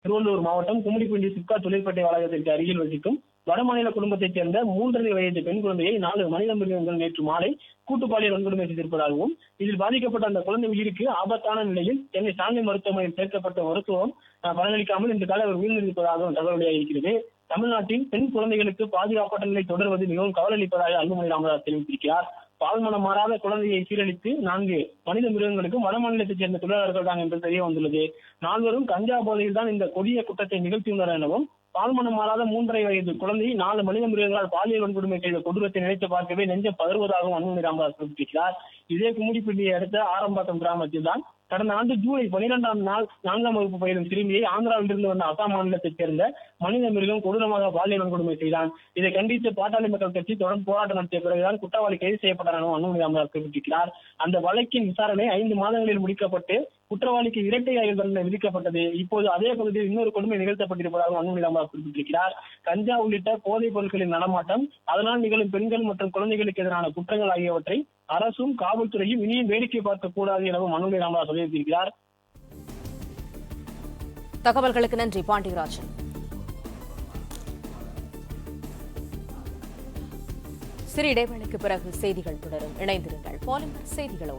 திருவள்ளூர் மாவட்டம் கும்மிடிப்பூண்டி சிப்காட் தொழிற்பேட்டை வளாகத்திற்கு அருகில் வசிக்கும் வடமாநில குடும்பத்தைச் சேர்ந்த 3.5 வயது பெண் குழந்தையை 4 மனித மிருகங்கள் நேற்று மாலை கூட்டுப்பாலியல் வன்கொடுமை செய்திருப்பதாகவும், இதில் பாதிக்கப்பட்ட அந்த குழந்தை உயிருக்கு ஆபத்தான நிலையில் சென்னை ஸ்டான்லி மருத்துவமனையில் சேர்க்கப்பட்ட மருத்துவம் பலனளிக்காமல் இன்று காலை அவர் உயிரிழந்திருப்பதாகவும் தகவல் வெளியாகியிருக்கிறது. தமிழ்நாட்டில் பெண் குழந்தைகளுக்கு பாதுகாப்பற்ற நிலை தொடர்வது மிகவும் கவலையளிப்பதாக அன்புமணி ராமதாஸ் தெரிவித்திருக்கிறார். பால்மனம் மாறாத குழந்தையை சீரழித்து 4 மனித மிருகங்களுக்கும் வடமாநிலத்தைச் சேர்ந்த தொழிலாளர்கள் தான் என்று தெரிய வந்துள்ளது. 4வரும் கஞ்சா போதையில் தான் இந்த கொடிய குற்றத்தை நிகழ்த்தியுள்ளனர் எனவும், பால்மனம் மாறாத 3.5 வயது குழந்தையை 4 மனித மிருகங்களால் பாலியல் வன்கொடுமை செய்த கொடூரத்தை நினைத்து பார்க்கவே நெஞ்சம் பதறுவதாகவும் அன்புமணி ராமதாஸ் தெரிவித்திருக்கிறார். இதே கும்மிடிப்பூண்டியை அடுத்த ஆரம்பாக்கம் கிராமத்தில் தான் கடந்த ஆண்டு ஜூலை 12ஆம் நாள் 4ஆம் வகுப்பு பயிலும் சிறுமியை ஆந்திராவிலிருந்து வந்த அசாம் மாநிலத்தைச் சேர்ந்த மனித மிருகம் கொடூரமாக பாலியல் வன்கொடுமை செய்தான். இதை கண்டித்து பாட்டாளி மக்கள் கட்சி தொடர்ந்து போராட்டம் நடத்திய பிறகுதான் குற்றவாளி கைது செய்யப்பட்டார் என அன்புமணி ராமதாஸ் தெரிவித்திருக்கிறார். அந்த வழக்கின் விசாரணை 5 மாதங்களில் முடிக்கப்பட்டு குற்றவாளிக்கு இரட்டை ஆயுள் தண்டனை விதிக்கப்பட்டது. இப்போது அதே பகுதியில் இன்னொரு கொடுமை நிகழ்த்தப்பட்டிருப்பதாக அன்புமணி ராமதாஸ் குறிப்பிட்டிருக்கிறார். கஞ்சா உள்ளிட்ட போதைப் பொருட்களின் நடமாட்டம், அதனால் நிகழும் பெண்கள் மற்றும் குழந்தைகளுக்கு எதிரான குற்றங்கள் ஆகியவற்றை அரசும் காவல்துறையும் இனியும் வேடிக்கை பார்க்க கூடாது எனவும் அன்புமணி ராமதாஸ் வலியுறுத்தியிருக்கிறார். தகவல்களுக்கு நன்றி பாண்டியராஜன். சிறு இடைவேளைக்கு பிறகு செய்திகள் தொடரும். இணைந்திருங்கள் பாலிமர் செய்திகளோடு.